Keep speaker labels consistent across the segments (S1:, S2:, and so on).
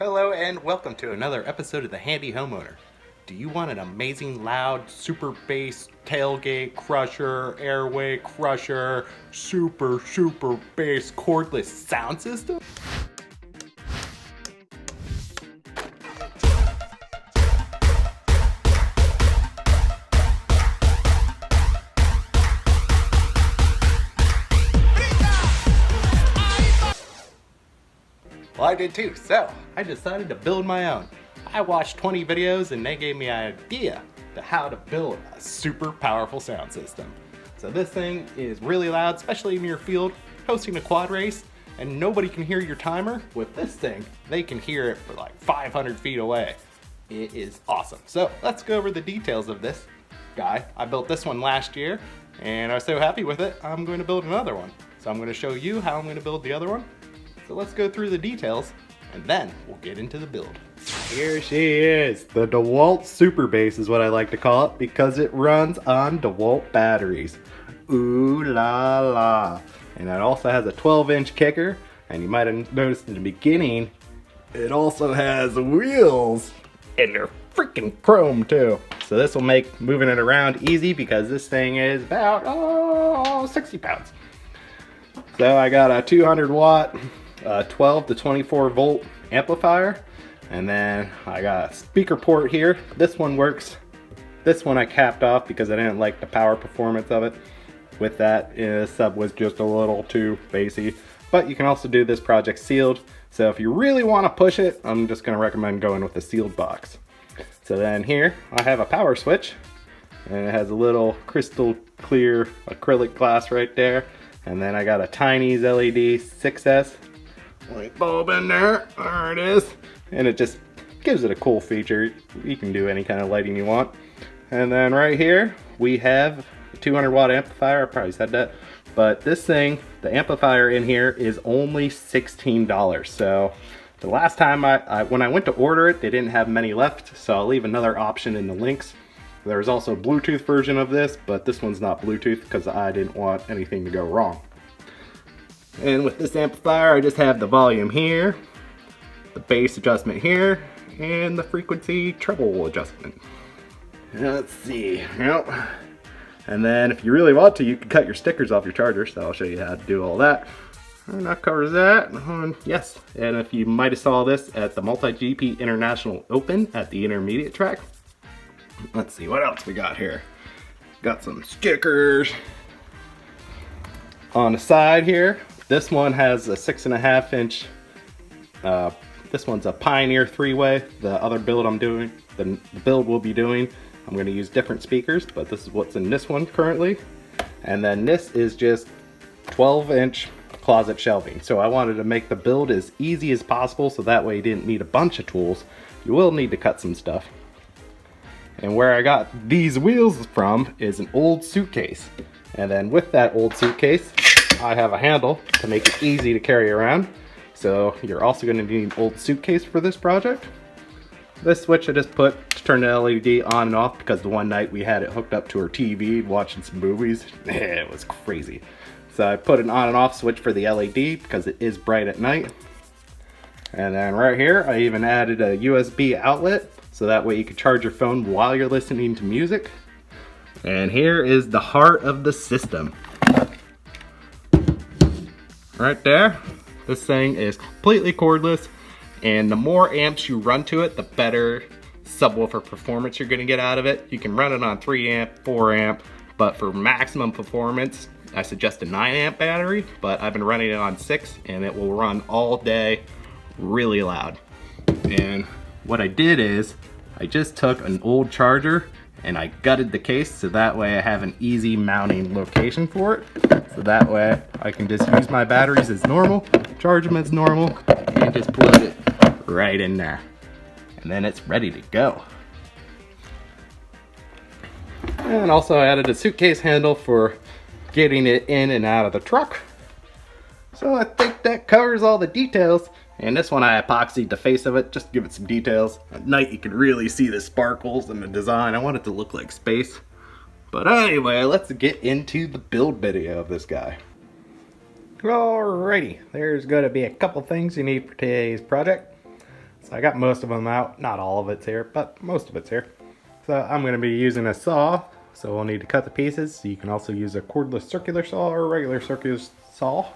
S1: Hello and welcome to another episode of The Handy Homeowner. Do you want an amazing loud super bass tailgate crusher, airway crusher, super bass cordless sound system? Well, I did too, so I decided to build my own. I watched 20 videos and they gave me an idea to how to build a super powerful sound system. So this thing is really loud, especially in your field, hosting a quad race, and nobody can hear your timer. With this thing, they can hear it for like 500 feet away. It is awesome. So let's go over the details of this guy. I built this one last year and I was so happy with it, I'm going to build another one. So I'm going to show you how I'm going to build the other one. So let's go through the details and then we'll get into the build. Here she is. The Dewalt Super Bass is what I like to call it because it runs on Dewalt batteries. Ooh la la. And it also has a 12-inch kicker, and you might have noticed in the beginning it also has wheels, and they're freaking chrome too. So this will make moving it around easy because this thing is about 60 pounds. So I got a 200 watt 12 to 24 volt amplifier, and then I got a speaker port here. This one works. This one I capped off because I didn't like the power performance of it. With that, sub was just a little too bassy, but you can also do this project sealed. So if you really want to push it, I'm just going to recommend going with the sealed box. So then here I have a power switch, and it has a little crystal clear acrylic glass right there. And then I got a tiny LED 6S light bulb in there. There it is. And it just gives it a cool feature. You can do any kind of lighting you want. And then right here we have a 200 watt amplifier. I probably said that. But this thing, the amplifier in here is only $16. So the last time when I went to order it, they didn't have many left. So I'll leave another option in the links. There's also a Bluetooth version of this, but this one's not Bluetooth because I didn't want anything to go wrong. And with this amplifier, I just have the volume here, the bass adjustment here, and the frequency treble adjustment. Let's see, yep. And then if you really want to, you can cut your stickers off your charger, so I'll show you how to do all that. And that covers that. Yes, and if you might have saw this at the Multi-GP International Open at the intermediate track. Let's see what else we got here. Got some stickers on the side here. This one has a 6.5 inch. This one's a Pioneer 3-way. The other build I'm doing, the build we'll be doing, I'm going to use different speakers, but this is what's in this one currently. And then this is just 12-inch closet shelving. So I wanted to make the build as easy as possible, so that way you didn't need a bunch of tools. You will need to cut some stuff. And where I got these wheels from is an old suitcase. And then with that old suitcase, I have a handle to make it easy to carry around. So you're also going to need an old suitcase for this project. This switch I just put to turn the LED on and off because the one night we had it hooked up to our TV watching some movies. It was crazy. So I put an on and off switch for the LED because it is bright at night. And then right here, I even added a USB outlet so that way you can charge your phone while you're listening to music. And here is the heart of the system. Right there. This thing is completely cordless, and the more amps you run to it, the better subwoofer performance you're gonna get out of it. You can run it on 3 amp, 4 amp, but for maximum performance, I suggest a 9 amp battery, but I've been running it on 6 and it will run all day really loud. And what I did is I just took an old charger and I gutted the case so that way I have an easy mounting location for it. So that way I can just use my batteries as normal, charge them as normal, and just plug it right in there. And then it's ready to go. And also I added a suitcase handle for getting it in and out of the truck. So I think that covers all the details. And this one I epoxied the face of it just to give it some details. At night you can really see the sparkles and the design. I want it to look like space. But anyway, let's get into the build video of this guy. Alrighty, there's going to be a couple things you need for today's project. So I got most of them out. Not all of it's here, but most of it's here. So I'm going to be using a saw. So we'll need to cut the pieces. So you can also use a cordless circular saw or a regular circular saw.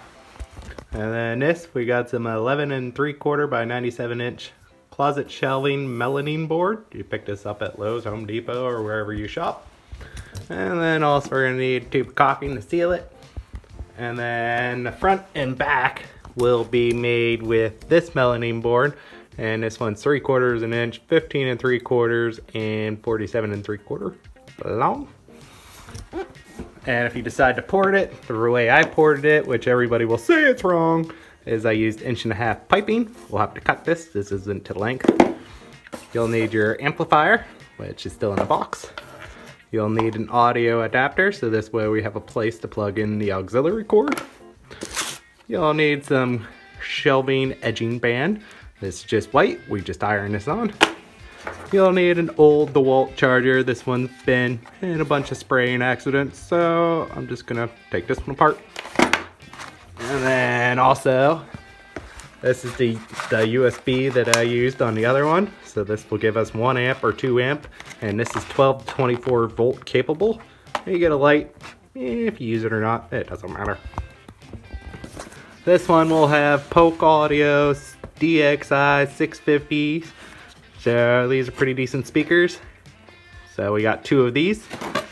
S1: And then this, we got some 11 3/4 by 97 inch closet shelving melamine board. You pick this up at Lowe's, Home Depot, or wherever you shop. And then also we're gonna need a tube of caulking to seal it. And then the front and back will be made with this melamine board. And this one's 3/4 inch, 15 3/4, and 47 3/4 long. And if you decide to port it, the way I ported it, which everybody will say it's wrong, is I used 1.5 inch piping. We'll have to cut this. This isn't to length. You'll need your amplifier, which is still in a box. You'll need an audio adapter, so this way we have a place to plug in the auxiliary cord. You'll need some shelving edging band. This is just white. We just iron this on. You'll need an old Dewalt charger. This one's been in a bunch of spraying accidents, so I'm just gonna take this one apart. And then also, this is the USB that I used on the other one. So this will give us 1 amp or 2 amp, and this is 12 to 24 volt capable. You get a light, if you use it or not, it doesn't matter. This one will have Polk Audio DXI 650s. So these are pretty decent speakers. So we got 2 of these.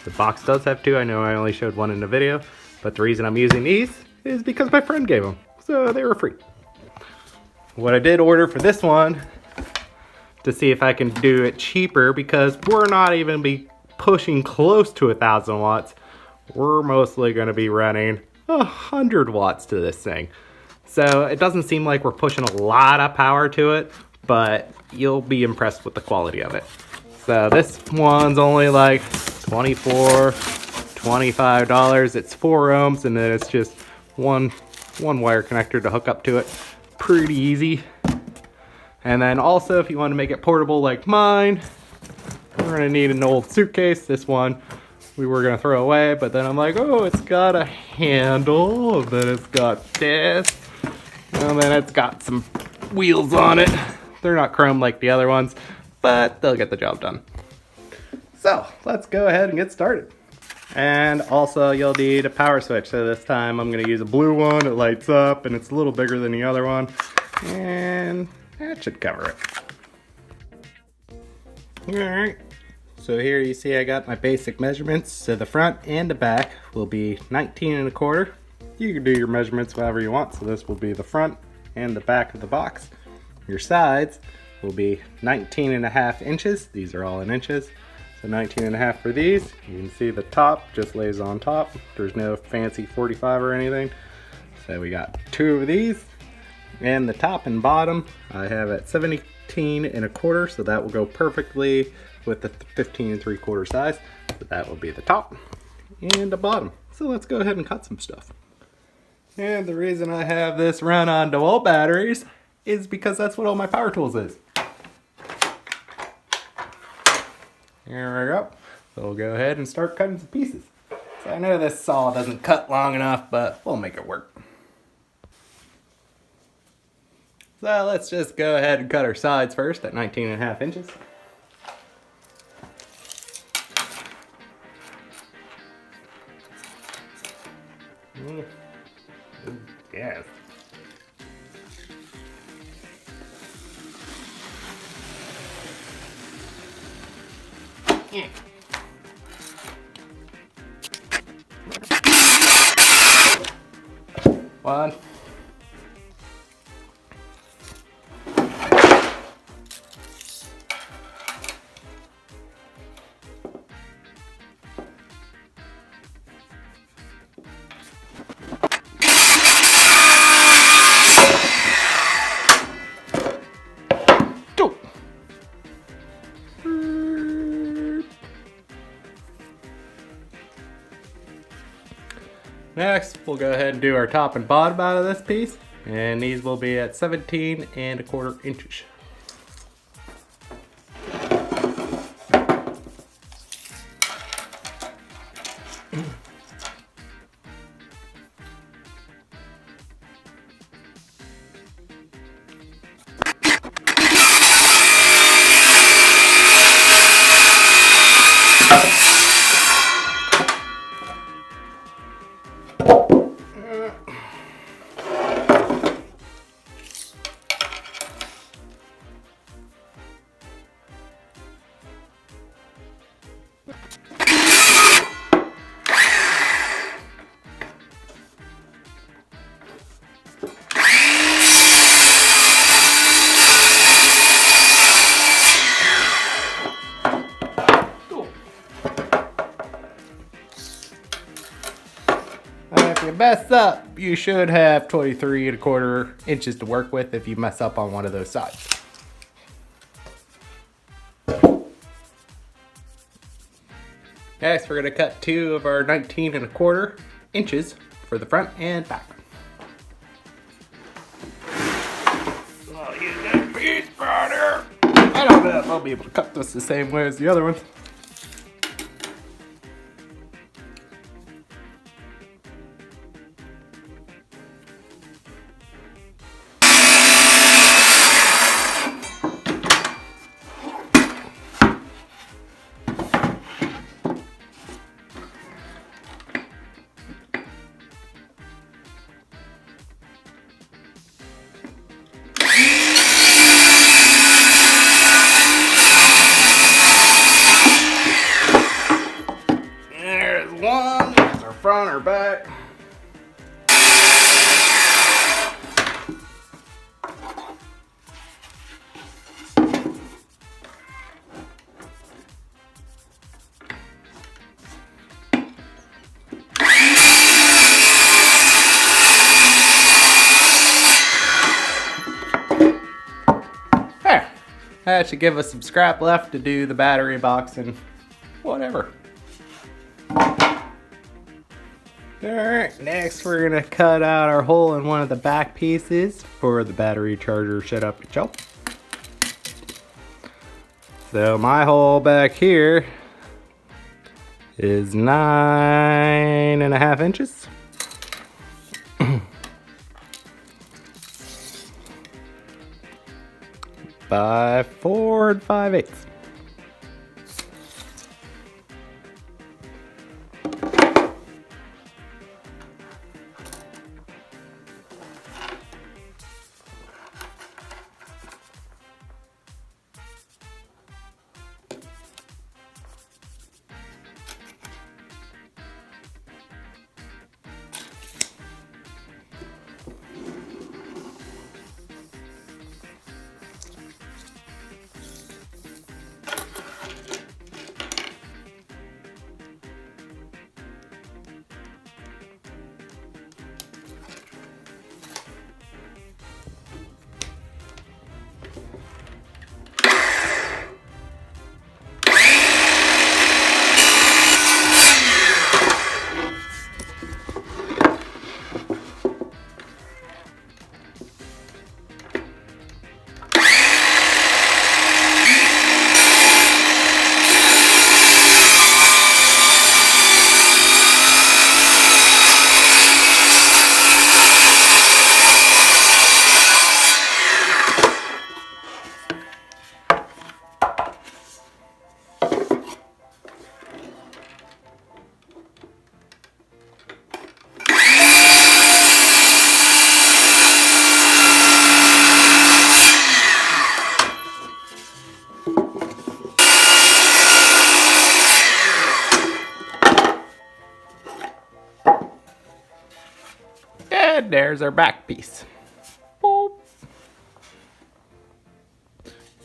S1: The box does have 2. I know I only showed 1 in the video, but the reason I'm using these is because my friend gave them. So they were free. What I did order for this one, to see if I can do it cheaper, because we're not even be pushing close to 1,000 watts. We're mostly gonna be running 100 watts to this thing. So it doesn't seem like we're pushing a lot of power to it, but you'll be impressed with the quality of it. So this one's only like $24, $25. It's 4 ohms, and then it's just one wire connector to hook up to it. Pretty easy. And then also, if you want to make it portable like mine, we're gonna need an old suitcase. This one we were gonna throw away, but then I'm like, oh, it's got a handle, and then it's got this, and then it's got some wheels on it. They're not chrome like the other ones, but they'll get the job done. So let's go ahead and get started. And also you'll need a power switch. So this time I'm gonna use a blue one. It lights up and it's a little bigger than the other one. And that should cover it. Alright, so here you see I got my basic measurements. So the front and the back will be 19 1/4. You can do your measurements however you want. So this will be the front and the back of the box. Your sides will be 19.5 inches. These are all in inches. So 19.5 for these. You can see the top just lays on top. There's no fancy 45 or anything. So we got 2 of these. And the top and bottom I have at 17 1/4. So that will go perfectly with the 15 3/4 size. So that will be the top and the bottom. So let's go ahead and cut some stuff. And the reason I have this run on Dewalt batteries is because that's what all my power tools is. Here we go. So we'll go ahead and start cutting some pieces. So I know this saw doesn't cut long enough, but we'll make it work. So let's just go ahead and cut our sides first at 19.5 inches. Yes. One. Next, we'll go ahead and do our top and bottom out of this piece, and these will be at 17 1/4 inches. mess up, you should have 23¼ inches to work with if you mess up on one of those sides. Next, we're going to cut 2 of our 19¼ inches for the front and back. I'll use that piece right here. I don't know if I'll be able to cut this the same way as the other ones. One, there's our front or back. There. That should give us some scrap left to do the battery box and whatever. Alright, next we're gonna cut out our hole in one of the back pieces for the battery charger setup itself. So my hole back here is 9½ inches. by 4 5/8. And there's our back piece. Boop.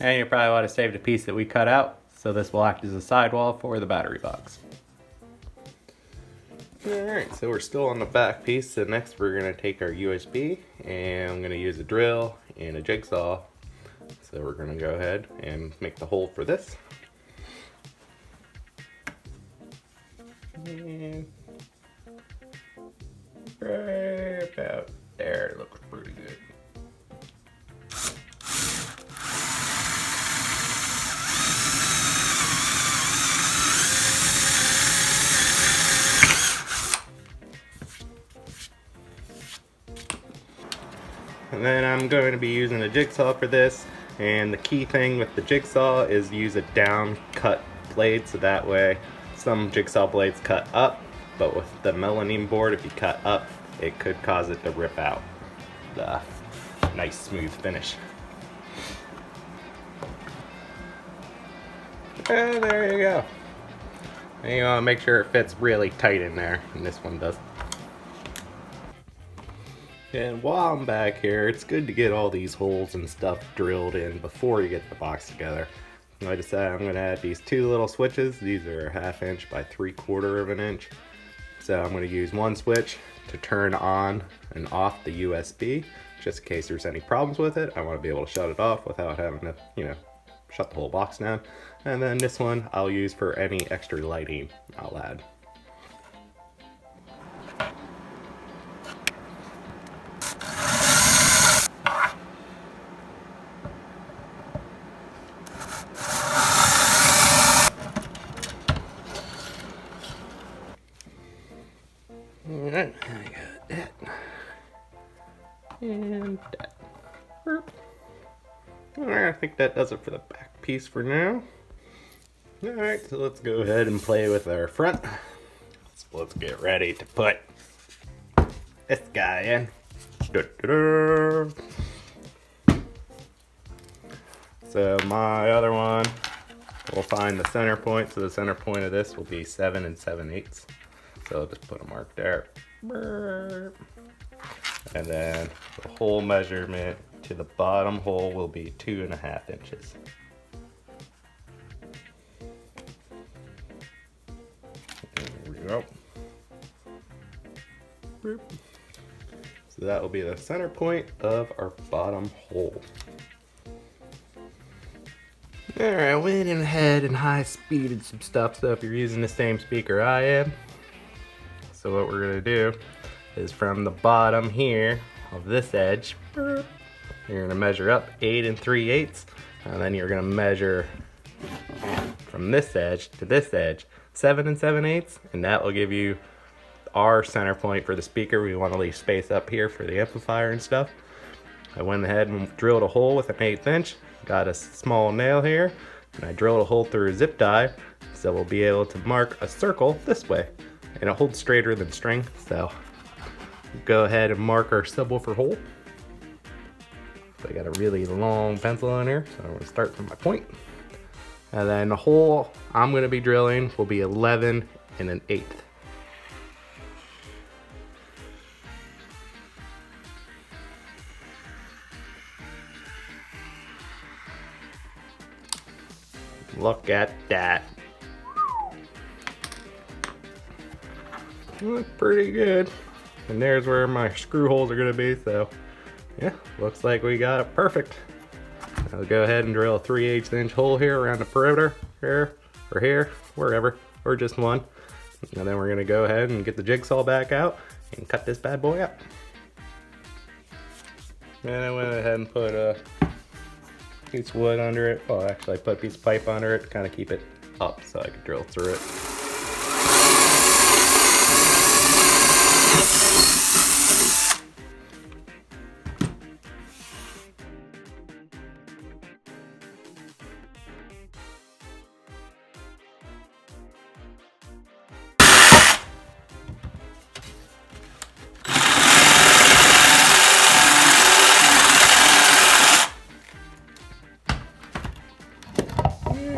S1: And you probably want to save the piece that we cut out, so this will act as a sidewall for the battery box. Alright, so we're still on the back piece, so next we're going to take our USB, and I'm going to use a drill and a jigsaw. So we're going to go ahead and make the hole for this. And right about there, it looks pretty good. And then I'm going to be using a jigsaw for this, and the key thing with the jigsaw is use a down cut blade, so that way some jigsaw blades cut up, but with the melamine board, if you cut up, it could cause it to rip out the nice smooth finish. And there you go. And you want to make sure it fits really tight in there, and this one does. And while I'm back here, it's good to get all these holes and stuff drilled in before you get the box together. I decided I'm going to add these two little switches. These are 1/2 inch by 3/4 of an inch. So I'm going to use one switch to turn on and off the USB, just in case there's any problems with it. I want to be able to shut it off without having to, shut the whole box down. And then this one I'll use for any extra lighting I'll add. Alright, I got that. And that. Alright, I think that does it for the back piece for now. Alright, so let's go ahead and play with our front. Let's get ready to put this guy in. Da-da-da. So my other one, we'll find the center point. So the center point of this will be 7 7/8. So I'll just put a mark there. And then the hole measurement to the bottom hole will be 2.5 inches. There we go. So that will be the center point of our bottom hole. Alright, I went ahead and high speeded some stuff, so if you're using the same speaker I am. So what we're gonna do is from the bottom here of this edge, you're gonna measure up 8 3/8, and then you're gonna measure from this edge to this edge 7 7/8, and that will give you our center point for the speaker. We want to leave space up here for the amplifier and stuff. I went ahead and drilled a hole with an 1/8 inch, got a small nail here, and I drilled a hole through a zip tie, so we'll be able to mark a circle this way, and it holds straighter than string. So go ahead and mark our subwoofer hole. So I got a really long pencil in here, so I'm gonna start from my point. And then the hole I'm gonna be drilling will be 11 1/8. Look at that. Looks pretty good. And there's where my screw holes are gonna be, so yeah, looks like we got it perfect. I'll go ahead and drill a 3/8 inch hole here around the perimeter, here, or here, wherever, or just one. And then we're gonna go ahead and get the jigsaw back out and cut this bad boy up. And I went ahead and put a piece of wood under it. Well, actually I put a piece of pipe under it to kind of keep it up so I could drill through it.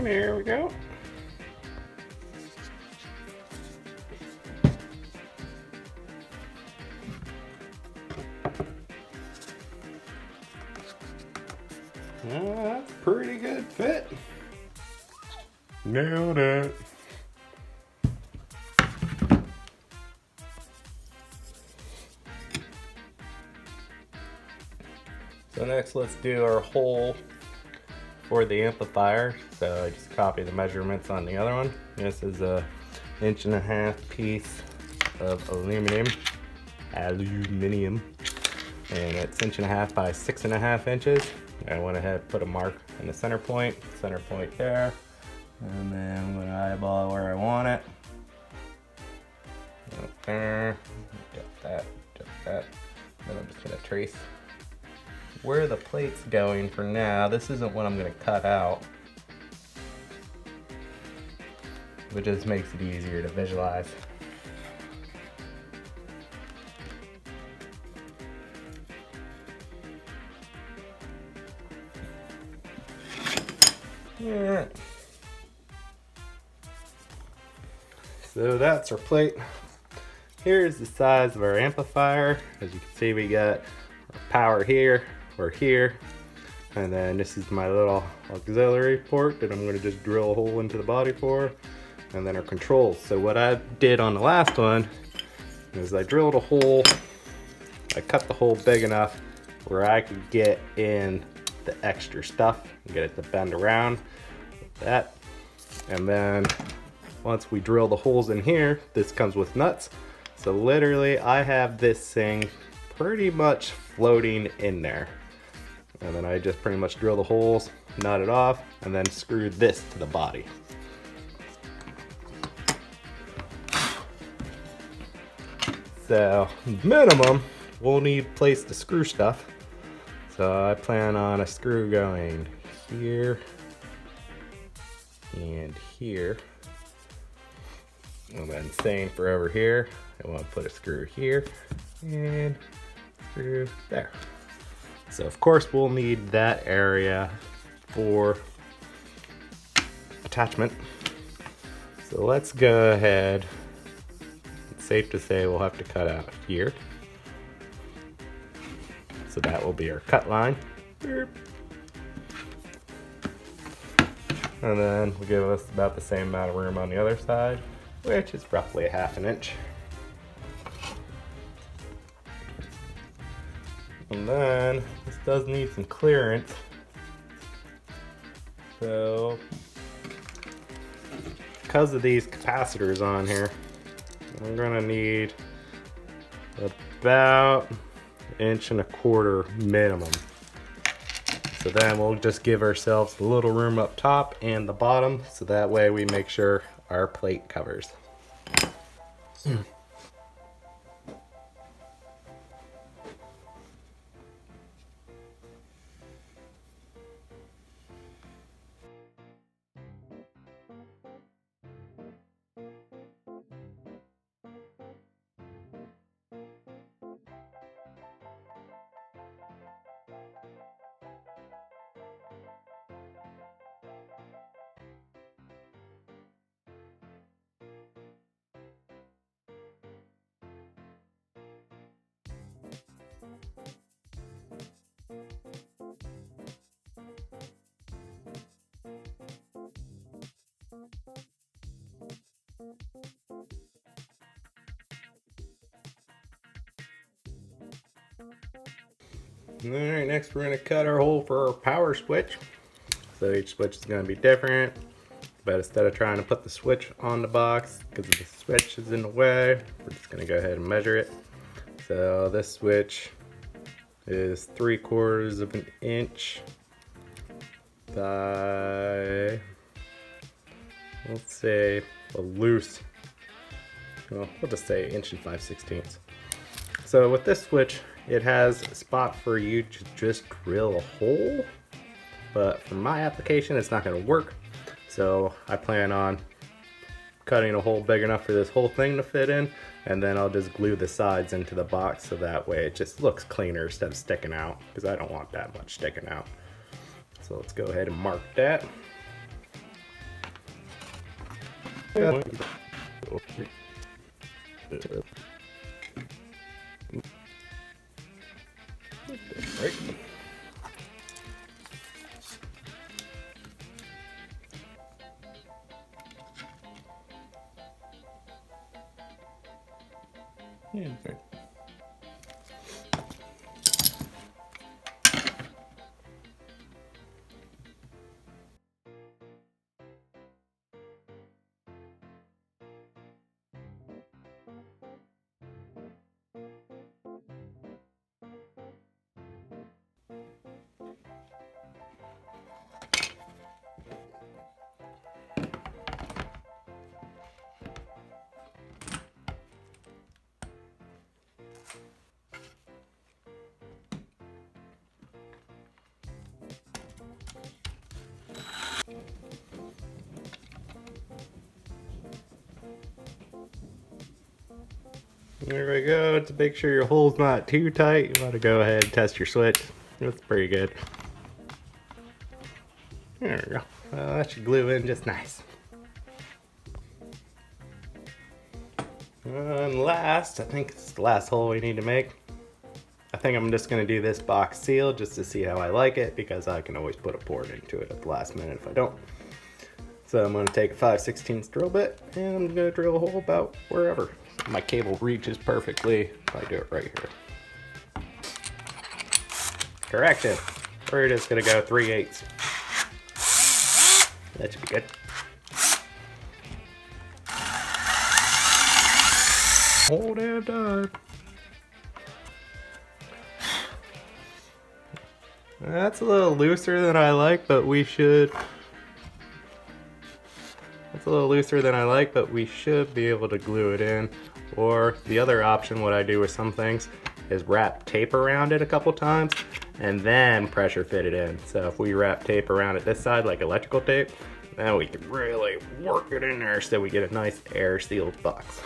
S1: There we go. That's a pretty good fit. Nailed it. So next let's do our hole for the amplifier. So I just copied the measurements on the other one. This is a 1.5 inch piece of aluminum, and it's 1.5 inches by 6.5 inches. I went ahead and put a mark in the center point there, and then I'm going to eyeball where I want it. Up there, just that. Then I'm just going to trace where the plate's going for now. This isn't what I'm going to cut out, but just makes it easier to visualize. Yeah. So that's our plate. Here's the size of our amplifier. As you can see, we got our power here, or here, and then this is my little auxiliary port that I'm going to just drill a hole into the body for, and then our controls. So what I did on the last one is I drilled a hole. I cut the hole big enough where I could get in the extra stuff and get it to bend around like that. And then once we drill the holes in here, this comes with nuts. So literally I have this thing pretty much floating in there. And then I just pretty much drill the holes, nut it off, and then screw this to the body. So minimum, we'll need a place to screw stuff. So I plan on a screw going here and here. And then same for over here. I want to put a screw here and screw there. So of course we'll need that area for attachment. So let's go ahead. It's safe to say we'll have to cut out here. So that will be our cut line. And then we'll give us about the same amount of room on the other side, which is roughly 1/2 inch. And then this does need some clearance. So because of these capacitors on here, we're gonna need about 1.25 inch minimum. So then we'll just give ourselves a little room up top and the bottom, so that way we make sure our plate covers. Alright, next we're going to cut our hole for our power switch. So each switch is going to be different, but instead of trying to put the switch on the box because the switch is in the way, we're just going to go ahead and measure it. So this switch is 3/4 inch by, let's say a loose, well, we'll just say 1 5/16. So with this switch, it has a spot for you to just drill a hole, but for my application it's not going to work. So I plan on cutting a hole big enough for this whole thing to fit in, and then I'll just glue the sides into the box so that way it just looks cleaner instead of sticking out, because I don't want that much sticking out. So let's go ahead and mark that. Right. Yeah, right. There we go. To make sure your hole's not too tight, you want to go ahead and test your switch. That's pretty good. There we go. Well, that should glue in just nice. And last, I think it's the last hole we need to make. I think I'm just going to do this box seal just to see how I like it, because I can always put a port into it at the last minute if I don't. So I'm going to take a 5/16 drill bit and I'm going to drill a hole about wherever my cable reaches perfectly if I do it right here. Correction, we're just going to go 3/8. That should be good. Hold it up. That's a little looser than I like, but we should. It's a little looser than I like, but we should be able to glue it in. Or the other option, what I do with some things, is wrap tape around it a couple times and then pressure fit it in. So if we wrap tape around it this side, like electrical tape, then we can really work it in there so we get a nice air sealed box.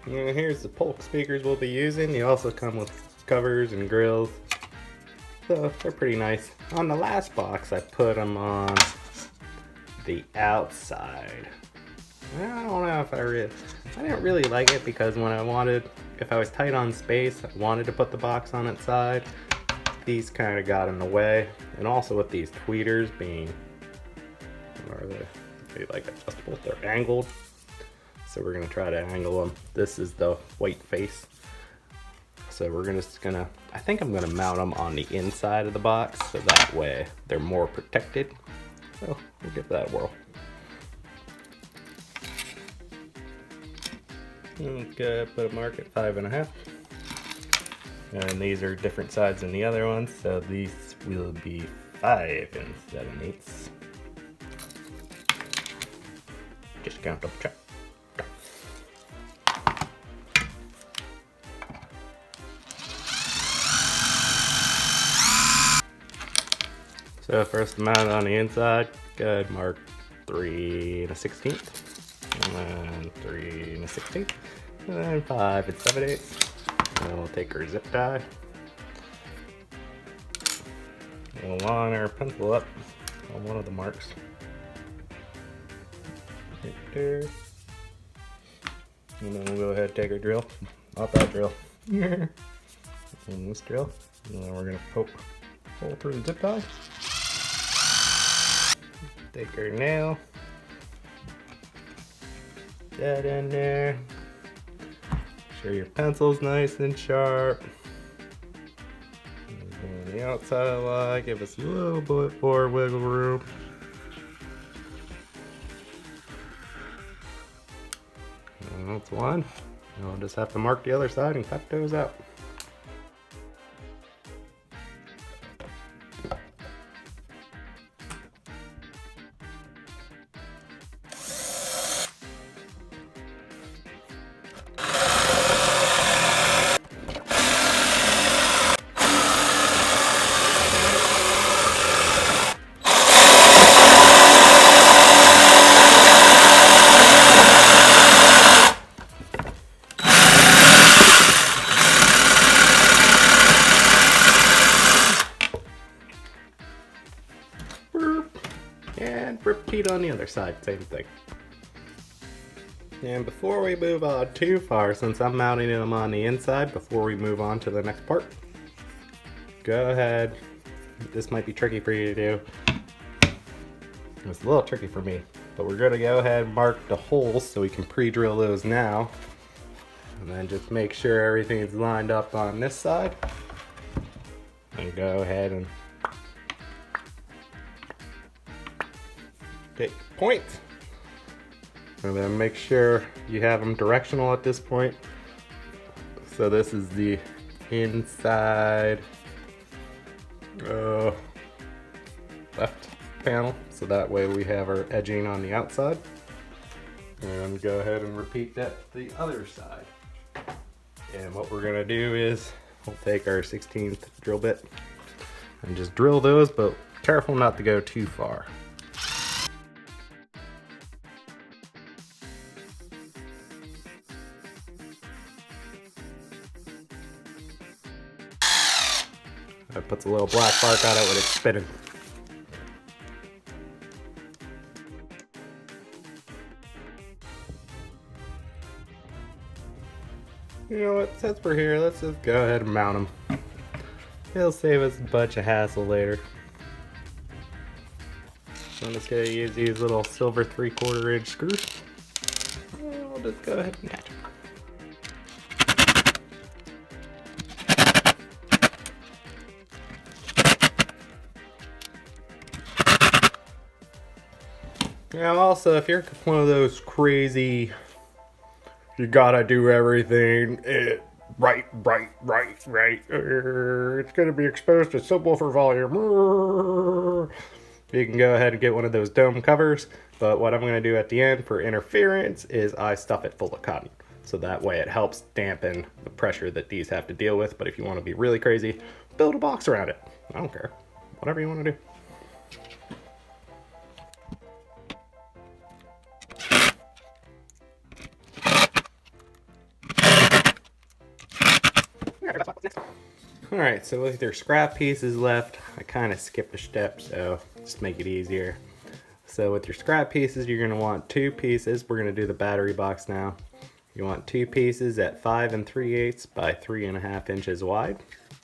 S1: And here's the Polk speakers we'll be using. They also come with covers and grills. So they're pretty nice. On the last box, I put them on the outside. I don't know if I didn't really like it because when if I was tight on space, I wanted to put the box on its side. These kind of got in the way. And also with these tweeters being, what are they like adjustable, they're angled. So we're gonna try to angle them. This is the white face. So we're gonna, I think I'm gonna mount them on the inside of the box so that way they're more protected. So we'll give that a whirl. Okay, put a mark at 5.5. And these are different sides than the other ones, so these will be 5 7/8. Just count double check. So first mount on the inside, go ahead and mark 3 1/16, and then 3 1/16, and then 5 7/8. And we'll take our zip tie. We'll line our pencil up on one of the marks. Right there. And then we'll go ahead and take our drill. Not that drill. And this drill. And then we're gonna poke a hole through the zip tie. Take our nail, that in there. Make sure your pencil's nice and sharp. And on the outside line, give us a little bit more wiggle room. And that's one. And I'll just have to mark the other side and cut those out. And repeat on the other side, same thing. And before we move on too far, since I'm mounting them on the inside, before we move on to the next part, go ahead, this might be tricky for you to do. It's a little tricky for me, but we're gonna go ahead and mark the holes so we can pre-drill those now. And then just make sure everything's lined up on this side. And go ahead and take points. And then make sure you have them directional at this point. So this is the inside left panel. So that way we have our edging on the outside. And go ahead and repeat that to the other side. And what we're gonna do is we'll take our 16th drill bit and just drill those, but careful not to go too far. That puts a little black mark on it when it's spinning. You know what, since we're here, let's just go ahead and mount them. It'll save us a bunch of hassle later. So I'm just going to use these little silver 3/4 inch screws. And I'll just go ahead and attach them. Now also, if you're one of those crazy, you gotta do everything right, it's gonna be exposed to subwoofer volume, you can go ahead and get one of those dome covers, but what I'm gonna do at the end for interference is I stuff it full of cotton. So that way it helps dampen the pressure that these have to deal with, but if you wanna be really crazy, build a box around it. I don't care, whatever you wanna do. Alright, so with your scrap pieces left, I kind of skipped a step, so just make it easier. So with your scrap pieces, you're going to want 2 pieces. We're going to do the battery box now. You want 2 pieces at 5 3/8 by 3.5 inches wide.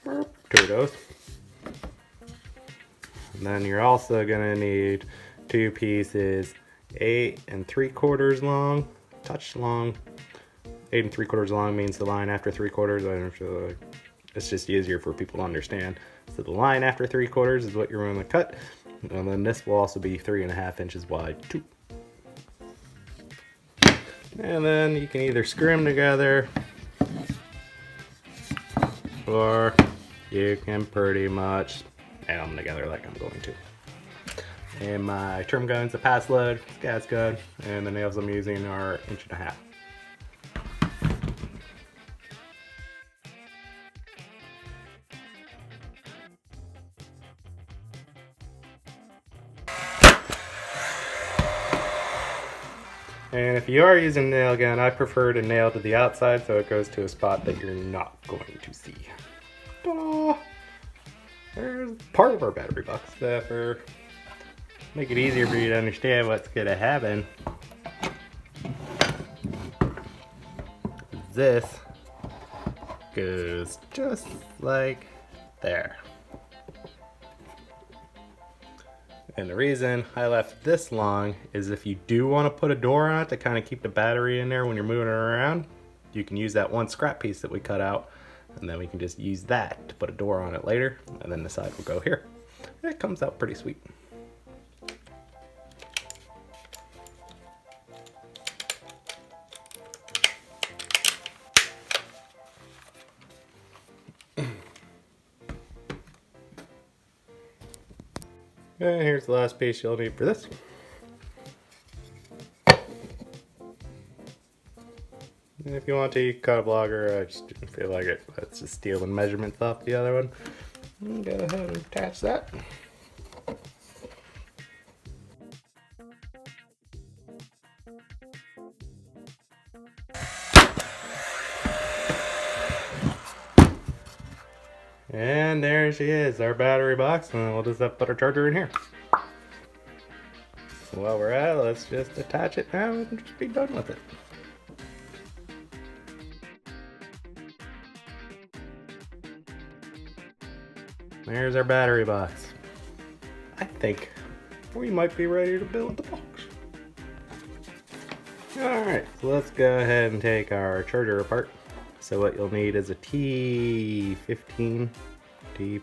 S1: 2 of those. And then you're also going to need 2 pieces 8 3/4 long, touch long. 8 3/4 long means the line after 3/4. It's just easier for people to understand. So the line after 3/4 is what you're going to cut. And then this will also be 3.5 inches wide too. And then you can either screw them together, or you can pretty much nail them together like I'm going to. And my trim gun's a pass load, gas gun, and the nails I'm using are 1.5 inches. And if you are using a nail gun, I prefer to nail to the outside so it goes to a spot that you're not going to see. Ta-da! There's part of our battery box. For make it easier for you to understand what's going to happen, this goes just like there. And the reason I left this long is if you do want to put a door on it to kind of keep the battery in there when you're moving it around, you can use that one scrap piece that we cut out, and then we can just use that to put a door on it later, and then the side will go here. It comes out pretty sweet. And here's the last piece you'll need for this. And if you want to, you can cut a blogger. I just didn't feel like it. Let's just stealing measurements off the other one. And go ahead and attach that. And there she is, our battery box, and we'll just have to put our charger in here. So while we're at it, let's just attach it now and just be done with it. There's our battery box. I think we might be ready to build the box. Alright, so let's go ahead and take our charger apart. So what you'll need is a T15, the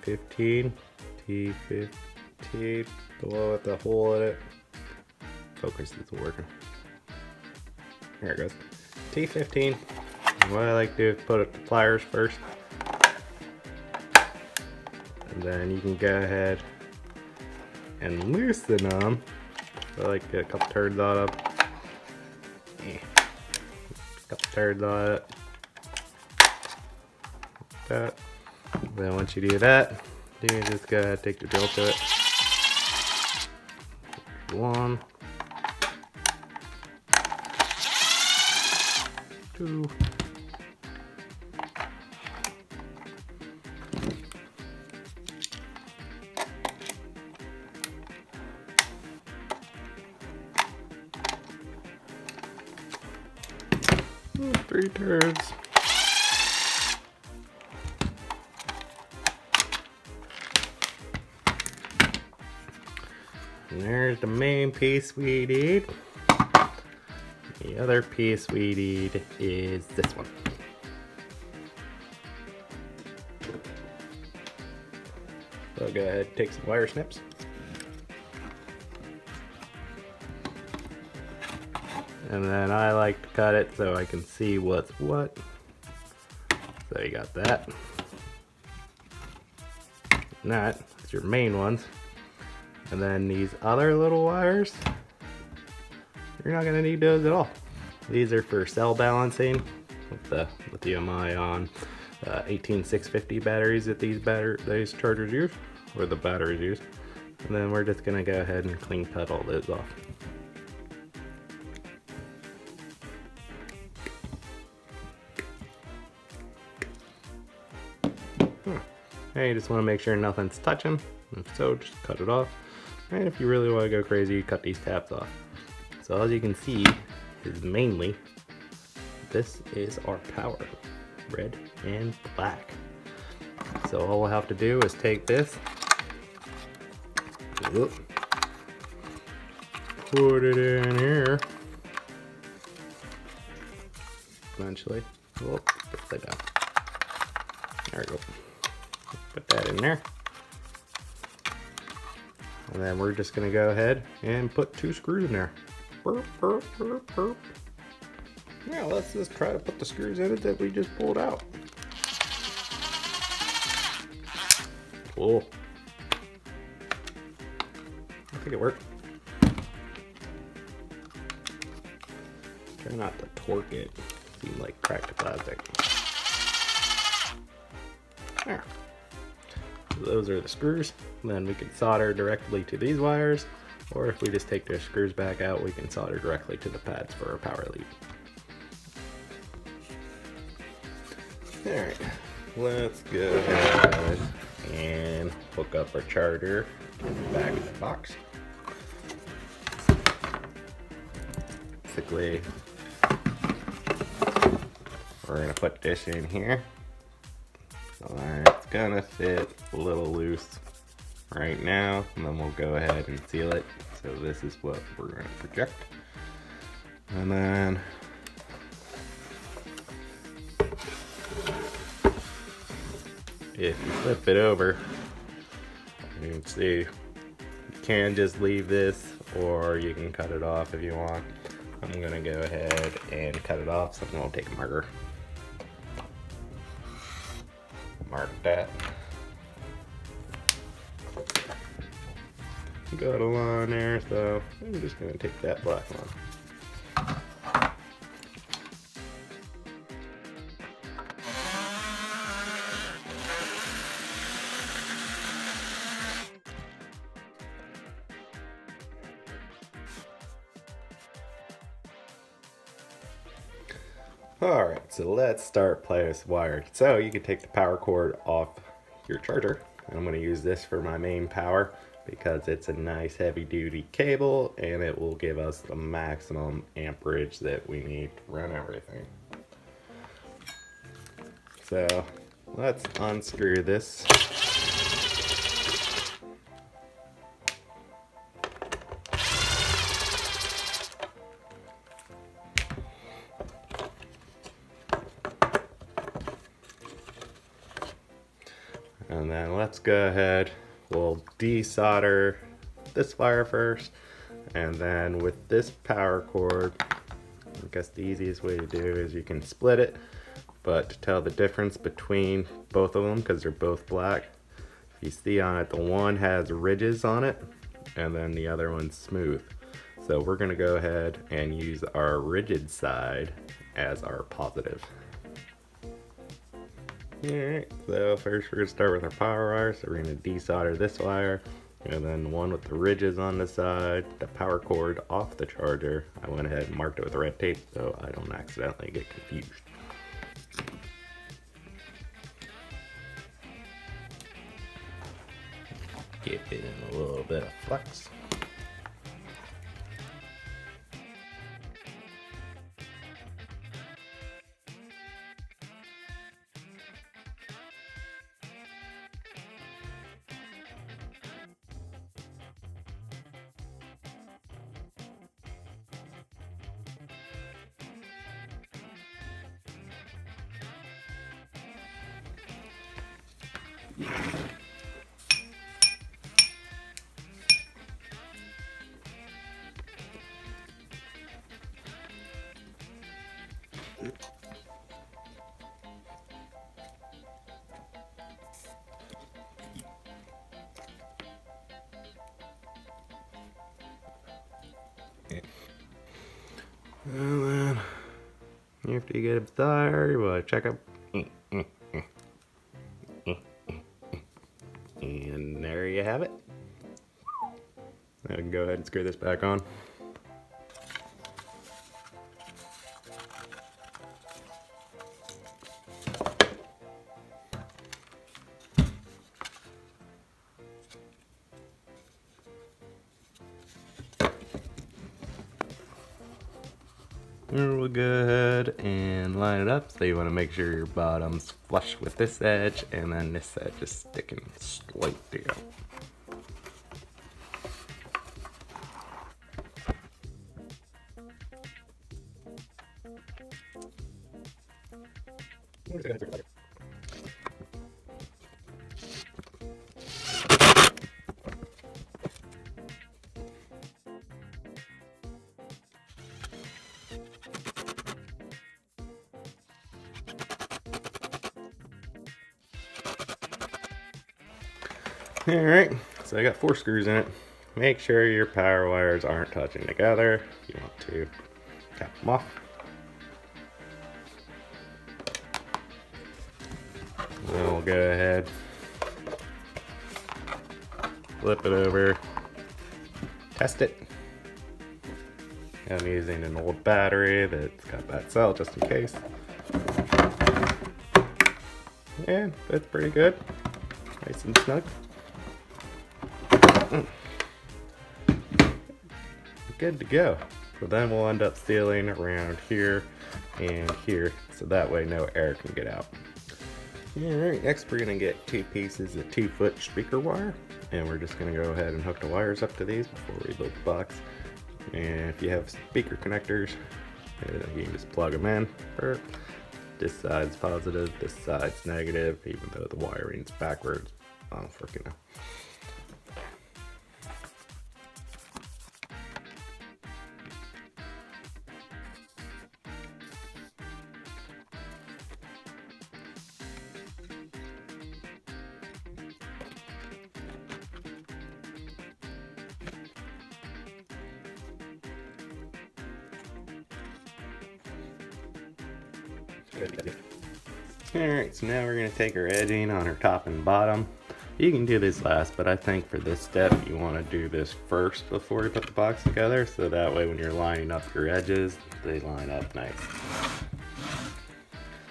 S1: one with the hole in it. Focus isn't working. Here it goes. T15. What I like to do is put up the pliers first. And then you can go ahead and loosen them. So I like to get a couple turns on them. A couple turns on it. That. Then once you do that, you can just go ahead and take your drill to it. 1, 2, 3 turns. And there's the main piece we need. The other piece we need is this one. So I'll go ahead and take some wire snips. And then I like to cut it so I can see what's what. So you got that. And that's your main ones. And then these other little wires, you're not gonna need those at all. These are for cell balancing with the lithium-ion 18650 batteries that these chargers use, or the batteries use. And then we're just gonna go ahead and clean cut all those off. And you just want to make sure nothing's touching. If so, just cut it off. And if you really want to go crazy, you cut these tabs off. So as you can see, is mainly this is our power, red and black. So all we'll have to do is take this, put it in here. Eventually, put that down. There we go. Put that in there. And then we're just gonna go ahead and put 2 screws in there. Burp, burp, burp, burp. Now let's just try to put the screws in it that we just pulled out. Cool. I think it worked. Try not to torque it. Seems like cracked plastic. There. So those are the screws. Then we can solder directly to these wires, or if we just take the screws back out, we can solder directly to the pads for our power lead. Alright, let's go ahead and hook up our charger to the back of the box. Basically, we're going to put this in here. So it's gonna fit a little loose right now, and then we'll go ahead and seal it. So this is what we're going to project. And then if you flip it over, you can see you can just leave this, or you can cut it off if you want. I'm gonna go ahead and cut it off, so I'm gonna take a marker. Mark that. Got a line there, so I'm just gonna take that black one. Alright, so let's start playing this wire. So you can take the power cord off your charger. I'm going to use this for my main power because it's a nice heavy duty cable and it will give us the maximum amperage that we need to run everything. So let's unscrew this. And then let's go ahead, we'll desolder this wire first, and then with this power cord, I guess the easiest way to do is you can split it, but to tell the difference between both of them, because they're both black, if you see on it, the one has ridges on it, and then the other one's smooth. So we're gonna go ahead and use our rigid side as our positive. Alright, so first we're going to start with our power wire. So we're going to desolder this wire, and then the one with the ridges on the side, the power cord off the charger. I went ahead and marked it with red tape so I don't accidentally get confused. Give it in a little bit of flex. And then after you get it there, you want to check up. And there you have it. I can go ahead and screw this back on. We'll go ahead and line it up. So you want to make sure your bottom's flush with this edge, and then this edge is sticking straight together. Alright, so I got 4 screws in it. Make sure your power wires aren't touching together. You want to cap them off. Then we'll go ahead, flip it over, test it. I'm using an old battery that's got that cell just in case. And that's pretty good. Nice and snug. Good to go. So then we'll end up sealing around here and here, so that way no air can get out. Alright, next we're going to get 2 pieces of 2-foot speaker wire, and we're just going to go ahead and hook the wires up to these before we build the box. And if you have speaker connectors, you can just plug them in. This side's positive, this side's negative, even though the wiring's backwards. I don't freaking know. Alright, so now we're going to take our edging on our top and bottom. You can do this last, but I think for this step you want to do this first before you put the box together, so that way when you're lining up your edges, they line up nice.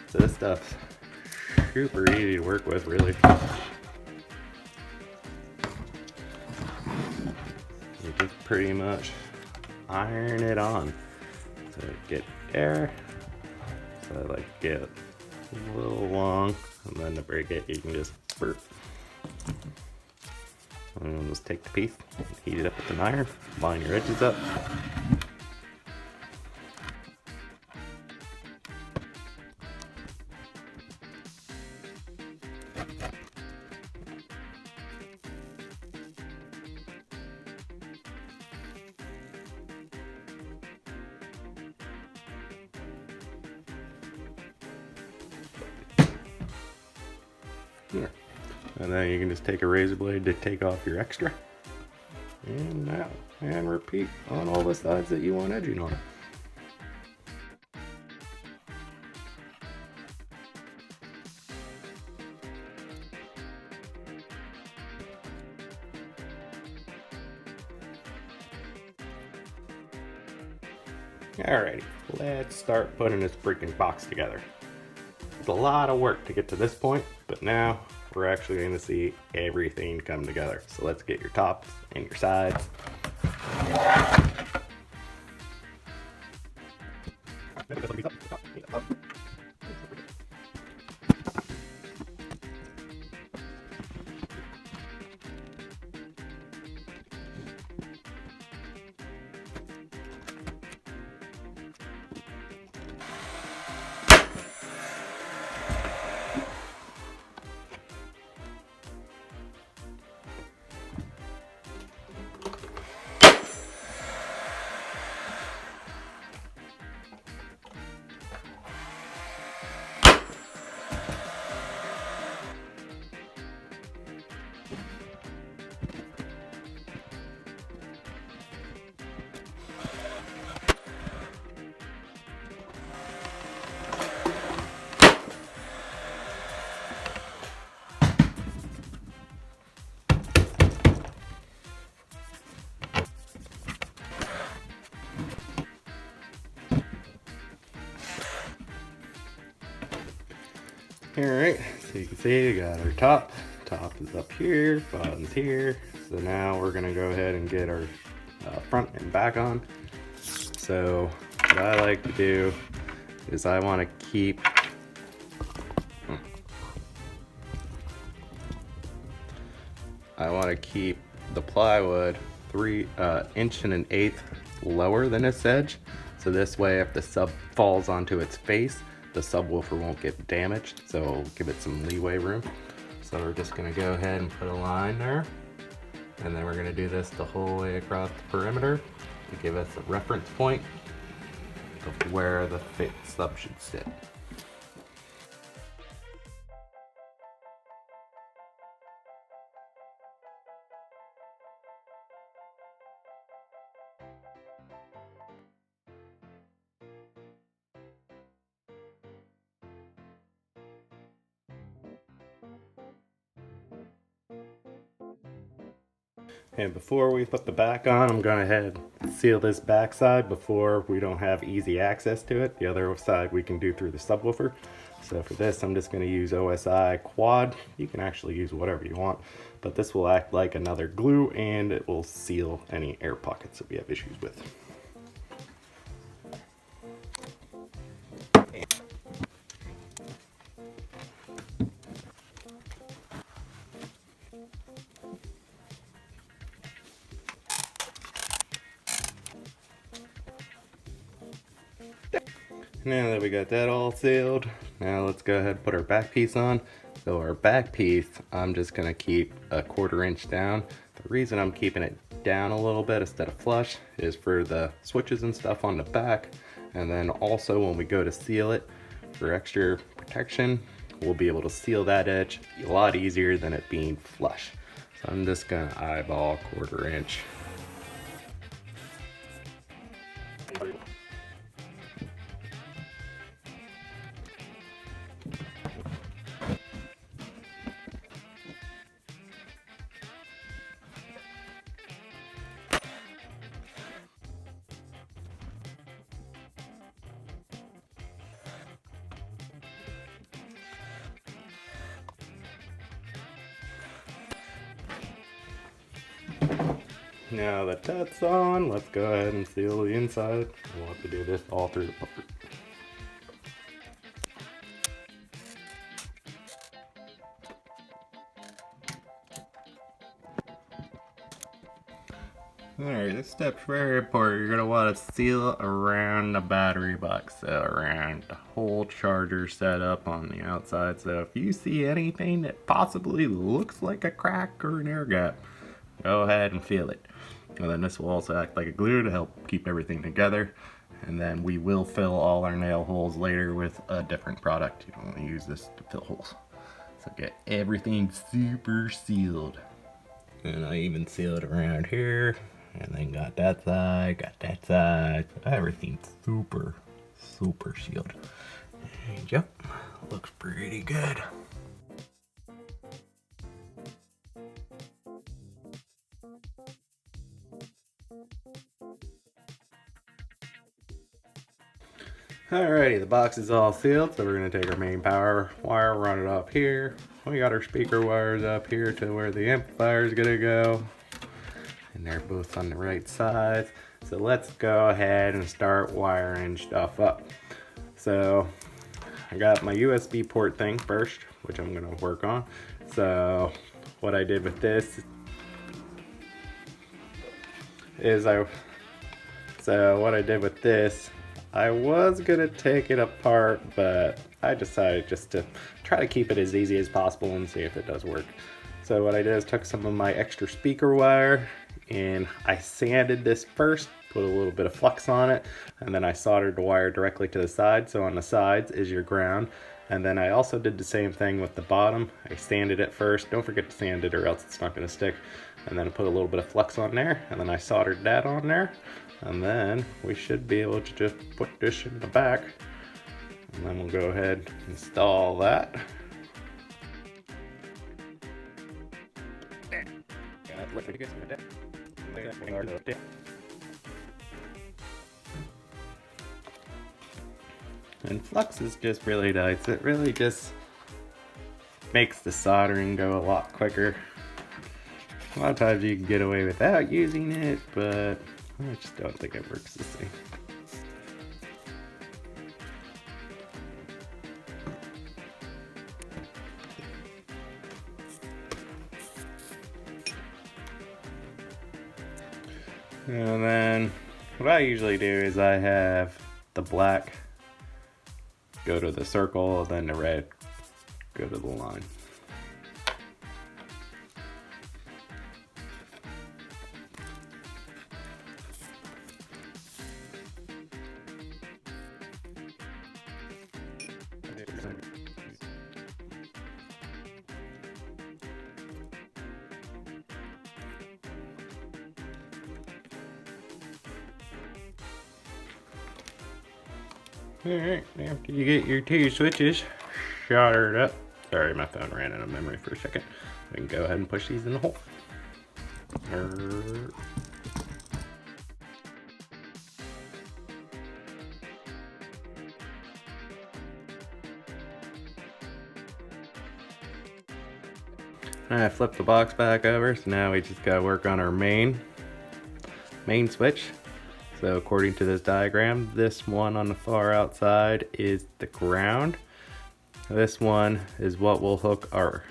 S1: So this stuff's super easy to work with, really. You just pretty much iron it on. So get air. So I like to get a little long, and then to break it, you can just burp. And then just take the piece, heat it up with an iron, line your edges up. Here. And then you can just take a razor blade to take off your extra. And now, and repeat on all the sides that you want edging on. Alrighty, let's start putting this freaking box together. It's a lot of work to get to this point, but now we're actually going to see everything come together. So let's get your tops and your sides. Alright, so you can see we got our top. Top is up here, bottom's here. So now we're gonna go ahead and get our front and back on. So what I like to do is I want to keep the plywood 3 inch and an eighth lower than its edge. So this way, if the sub falls onto its face, the subwoofer won't get damaged. So it'll give it some leeway room. So we're just gonna go ahead and put a line there. And then we're gonna do this the whole way across the perimeter to give us a reference point of where the sub should sit. And before we put the back on, I'm going to head seal this back side before we don't have easy access to it. The other side we can do through the subwoofer. So for this, I'm just going to use OSI quad. You can actually use whatever you want, but this will act like another glue and it will seal any air pockets that we have issues with. Now that we got that all sealed, now let's go ahead and put our back piece on. So our back piece, I'm just gonna keep a 1/4 inch down. The reason I'm keeping it down a little bit instead of flush is for the switches and stuff on the back. And then also when we go to seal it, for extra protection, we'll be able to seal that edge a lot easier than it being flush. So I'm just gonna eyeball 1/4 inch. Now that that's on, let's go ahead and seal the inside. We'll have to do this all through the part. Alright, this step's very important. You're going to want to seal around the battery box, so around the whole charger setup on the outside. So if you see anything that possibly looks like a crack or an air gap, go ahead and feel it. And then this will also act like a glue to help keep everything together. And then we will fill all our nail holes later with a different product. You don't want to use this to fill holes. So get everything super sealed. And I even sealed around here. And then got that side. So everything's super sealed. And yep, looks pretty good. Alrighty, the box is all sealed, so we're going to take our main power wire, run it up here. We got our speaker wires up here to where the amplifier is going to go. And they're both on the right sides. So let's go ahead and start wiring stuff up. So I got my USB port thing first, which I'm going to work on. So what I did with this is I was gonna take it apart, but I decided just to try to keep it as easy as possible and see if it does work. So what I did is took some of my extra speaker wire and I sanded this first, put a little bit of flux on it, and then I soldered the wire directly to the side. So on the sides is your ground. And then I also did the same thing with the bottom. I sanded it first. Don't forget to sand it or else it's not gonna stick. And then I put a little bit of flux on there, and then I soldered that on there. And then we should be able to just put this in the back. And then we'll go ahead and install that. And flux is just really nice. It really just makes the soldering go a lot quicker. A lot of times you can get away without using it, but I just don't think it works the same. And then what I usually do is I have the black go to the circle, then the red go to the line. Alright, after you get your two switches soldered up, sorry my phone ran out of memory for a second, we can go ahead and push these in the hole. I flipped the box back over, so now we just gotta work on our main switch. So according to this diagram, this one on the far outside is the ground. This one is what we'll hook our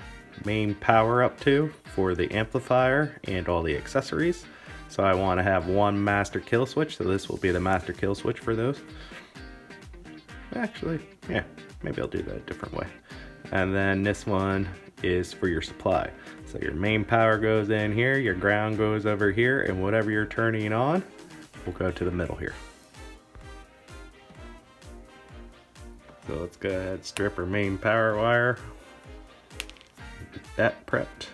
S1: main power up to for the amplifier and all the accessories. So I want to have one master kill switch, so this will be the master kill switch for those. Actually, yeah, maybe I'll do that a different way. And then this one is for your supply. So your main power goes in here, your ground goes over here, and whatever you're turning on will go to the middle here. So let's go ahead and strip our main power wire. Get that prepped.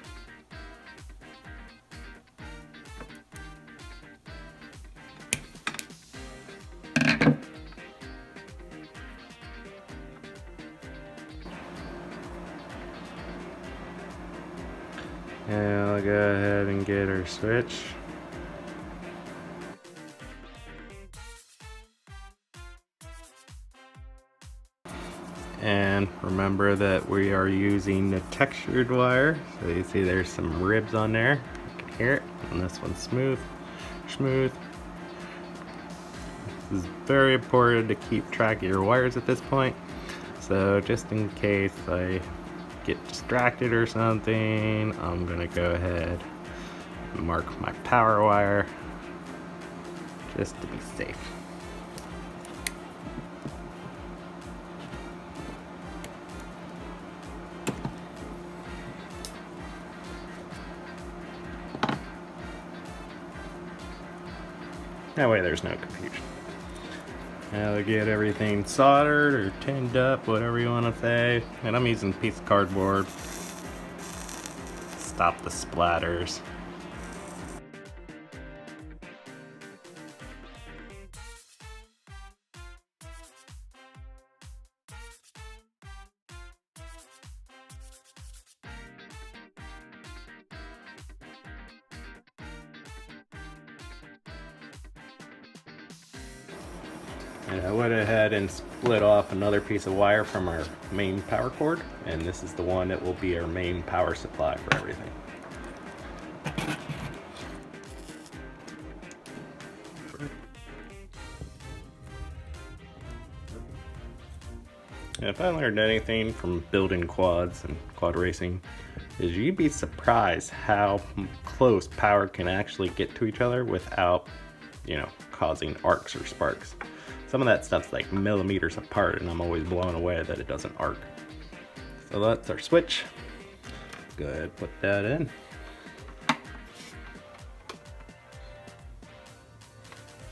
S1: And I'll go ahead and get our switch. And remember that we are using the textured wire. So you see there's some ribs on there. You can hear it. And this one's smooth. This is very important to keep track of your wires at this point. So just in case I get distracted or something, I'm gonna go ahead and mark my power wire just to be safe. That way there's no confusion. Now to get everything soldered or tinned up, whatever you want to say. And I'm using a piece of cardboard. Stop the splatters. And I went ahead and split off another piece of wire from our main power cord, and this is the one that will be our main power supply for everything. And if I learned anything from building quads and quad racing, is you'd be surprised how close power can actually get to each other without, causing arcs or sparks. Some of that stuff's like millimeters apart, and I'm always blown away that it doesn't arc. So that's our switch. Go ahead and put that in.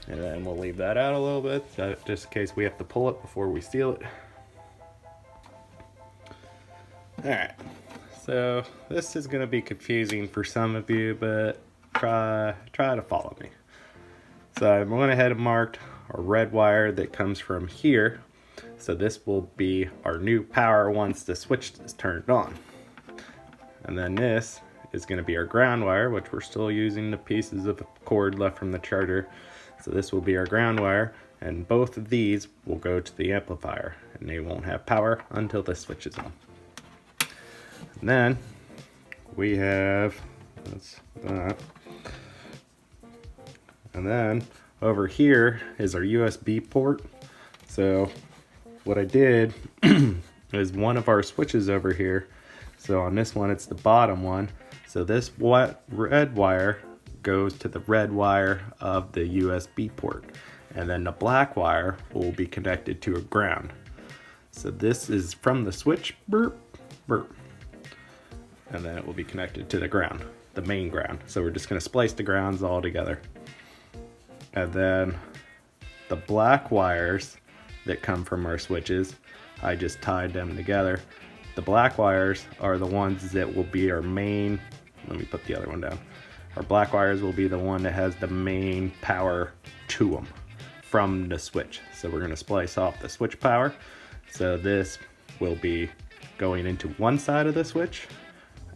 S1: And then we'll leave that out a little bit, just in case we have to pull it before we seal it. Alright, so this is going to be confusing for some of you, but try to follow me. So I went ahead and marked a red wire that comes from here. So this will be our new power once the switch is turned on. And then this is going to be our ground wire, which we're still using the pieces of cord left from the charger. So this will be our ground wire, and both of these will go to the amplifier, and they won't have power until the switch is on. And then we have that's that. And then over here is our USB port. So what I did is one of our switches over here. So on this one, it's the bottom one. So this red wire goes to the red wire of the USB port. And then the black wire will be connected to a ground. So this is from the switch, burp, burp. And then it will be connected to the ground, the main ground. So we're just gonna splice the grounds all together. And then the black wires that come from our switches, I just tied them together. The black wires are the ones that will be our main, let me put the other one down. Our black wires will be the one that has the main power to them from the switch. So we're gonna splice off the switch power. So this will be going into one side of the switch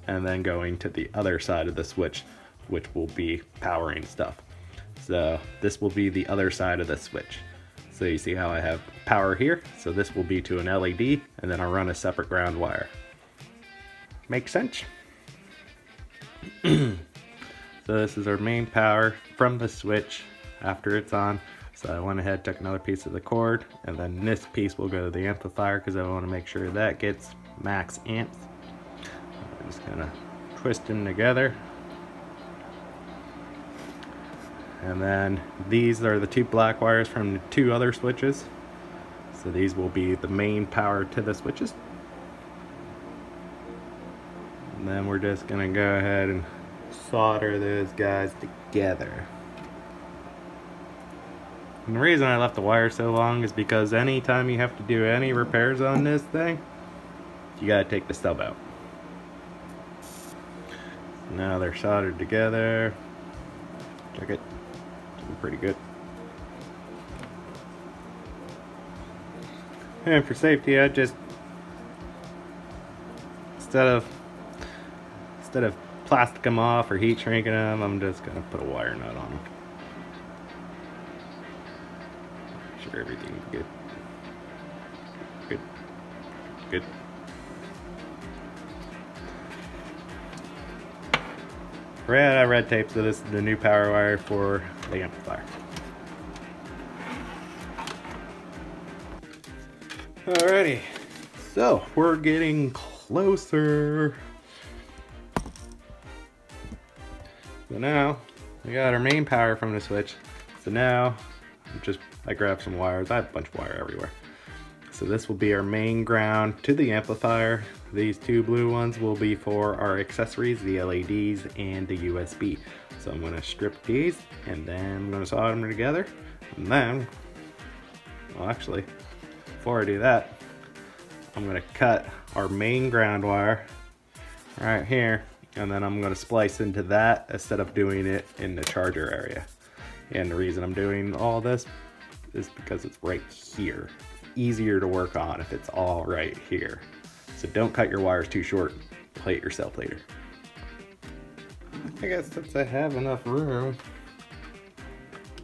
S1: and then going to the other side of the switch, which will be powering stuff. So this will be the other side of the switch. So you see how I have power here? So this will be to an LED, and then I'll run a separate ground wire. Make sense? So this is our main power from the switch after it's on. So I went ahead, took another piece of the cord, and then this piece will go to the amplifier because I want to make sure that gets max amps. I'm just gonna twist them together. And then these are the two black wires from the two other switches. So these will be the main power to the switches. And then we're just gonna go ahead and solder those guys together. And the reason I left the wire so long is because anytime you have to do any repairs on this thing, you gotta take the stub out. Now they're soldered together. Check it. Pretty good. And for safety, I just instead of plastic them off or heat shrinking them, I'm just gonna put a wire nut on them. Make sure everything's good. Good. Red tape, so this is the new power wire for the amplifier. Alrighty, so we're getting closer. So now we got our main power from the switch. So now I grabbed some wires. I have a bunch of wire everywhere. So this will be our main ground to the amplifier. These two blue ones will be for our accessories, the LEDs and the USB. So I'm gonna strip these and then I'm gonna solder them together. And then, well actually, before I do that, I'm gonna cut our main ground wire right here. And then I'm gonna splice into that instead of doing it in the charger area. And the reason I'm doing all this is because it's right here. Easier to work on if it's all right here. So don't cut your wires too short. Play it yourself later. I guess since I have enough room,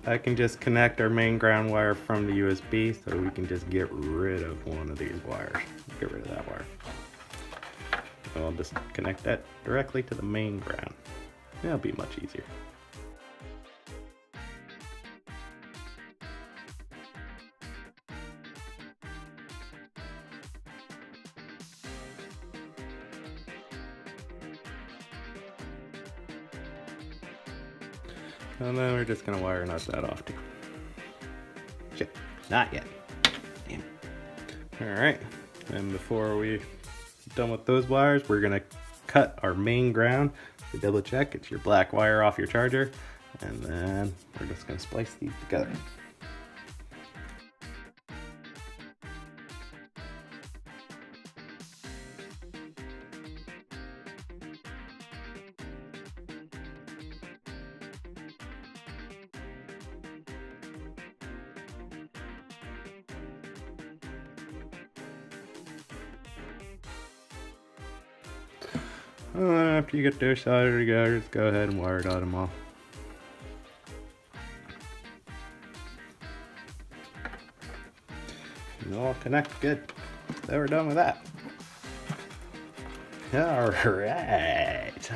S1: I can just connect our main ground wire from the USB, so we can just get rid of one of these wires. Get rid of that wire. So I'll just connect that directly to the main ground. That'll be much easier. And then we're just gonna wire nut that off too. Shit, not yet. Damn. All right, and before we done with those wires, we're gonna cut our main ground. To double check, it's your black wire off your charger, and then we're just gonna splice these together. After you get those soldered together, just go ahead and wire dot them all. And they'll all connect good. So we're done with that. Alright.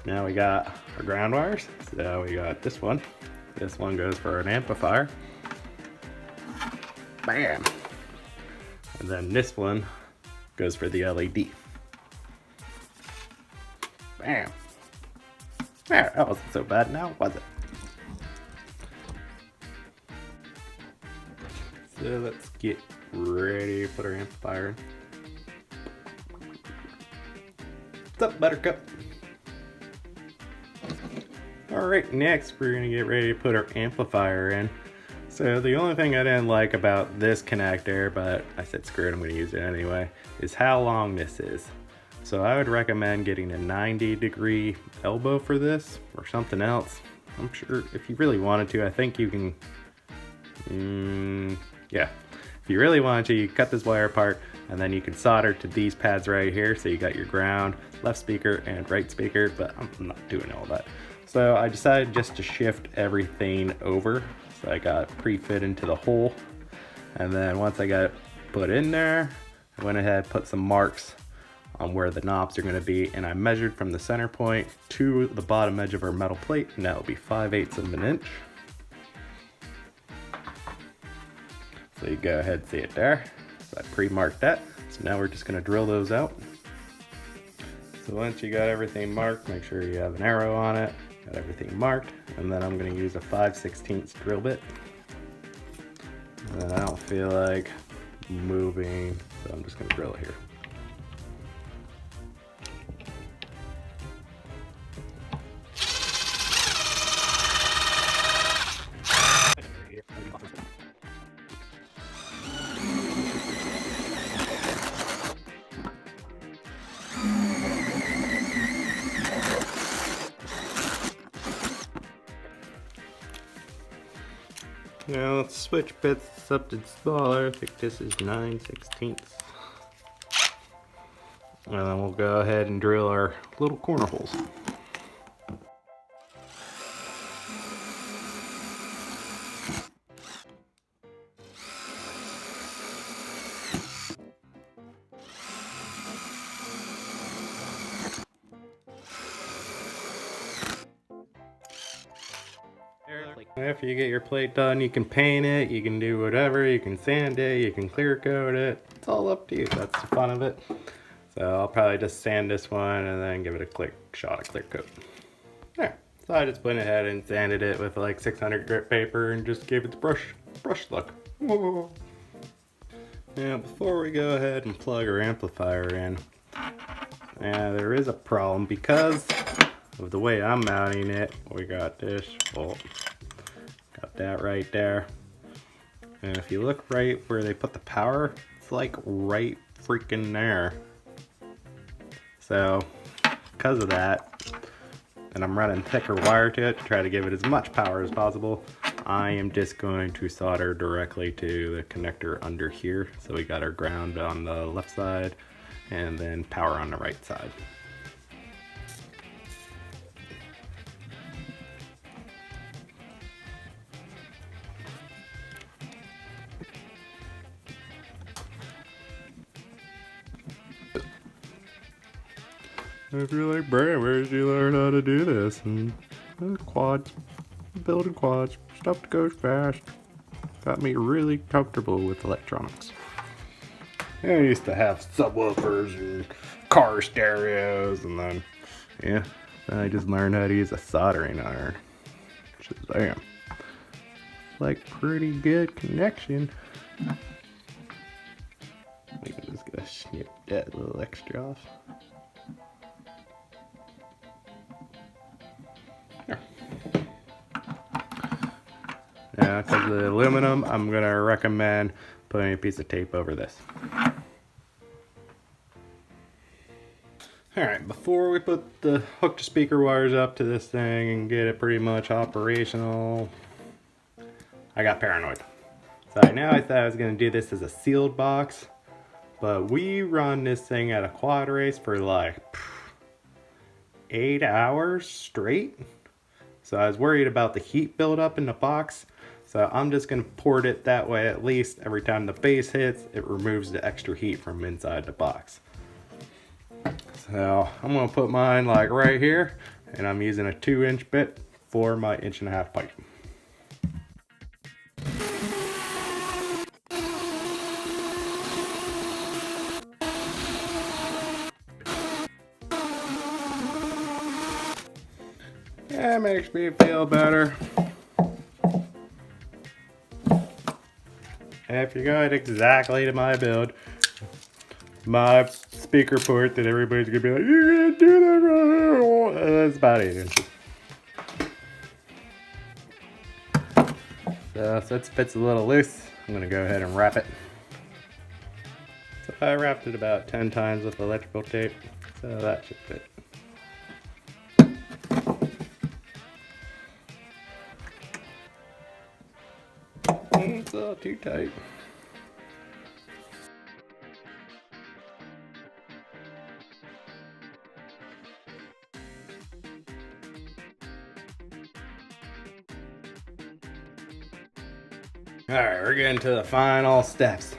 S1: Now we got our ground wires. So we got this one. This one goes for an amplifier. Bam! And then this one goes for the LED. Bam! There, that wasn't so bad now, was it? So let's get ready to put our amplifier in. What's up, Buttercup? Alright, next we're gonna get ready to put our amplifier in. So the only thing I didn't like about this connector, but I said screw it, I'm gonna use it anyway, is how long this is. So I would recommend getting a 90-degree elbow for this, or something else. I'm sure if you really wanted to, I think you can, yeah. If you really wanted to, you cut this wire apart, and then you can solder to these pads right here. So you got your ground, left speaker, and right speaker, but I'm not doing all that. So I decided just to shift everything over. So I got pre-fit into the hole. And then once I got it put in there, I went ahead, put some marks on where the knobs are gonna be, and I measured from the center point to the bottom edge of our metal plate, and that will be 5/8 of an inch. So you go ahead and see it there. So I pre-marked that. So now we're just gonna drill those out. So once you got everything marked, make sure you have an arrow on it. Got everything marked, and then I'm gonna use a 5/16 drill bit. And I don't feel like moving, so I'm just gonna drill it here. Now let's switch bits to something smaller. I think this is 9/16. And then we'll go ahead and drill our little corner holes. After you get your plate done, you can paint it, you can do whatever, you can sand it, you can clear coat it. It's all up to you. That's the fun of it. So I'll probably just sand this one and then give it a quick shot of clear coat. There. So I just went ahead and sanded it with like 600 grit paper and just gave it the brush look. Whoa. Now before we go ahead and plug our amplifier in, there is a problem because of the way I'm mounting it. We got this bolt. Got that right there. And if you look right where they put the power, it's like right freaking there. So because of that, and I'm running thicker wire to it to try to give it as much power as possible, I am just going to solder directly to the connector under here. So we got our ground on the left side and then power on the right side. If you're like, Brad, where did you learn how to do this? And quads, building quads, stuff that goes fast. Got me really comfortable with electronics. I used to have subwoofers and car stereos, and then, yeah, then I just learned how to use a soldering iron. Shazam. Like, pretty good connection. I think I'm just gonna snip that little extra off. Now, because of the aluminum, I'm going to recommend putting a piece of tape over this. Alright, before we put the hook to speaker wires up to this thing and get it pretty much operational, I got paranoid. So now I thought I was going to do this as a sealed box, but we run this thing at a quad race for like 8 hours straight. So I was worried about the heat buildup in the box. So I'm just gonna port it that way. At least every time the base hits, it removes the extra heat from inside the box. So I'm gonna put mine like right here, and I'm using a 2-inch bit for my 1.5-inch pipe. Yeah, it makes me feel better. And if you're going exactly to my build, my speaker port that everybody's gonna be like, you're gonna do that right, that's about 8 inches. So since it fits a little loose, I'm gonna go ahead and wrap it. So I wrapped it about 10 times with electrical tape, so that should fit. It's a little too tight. Alright, we're getting to the final steps.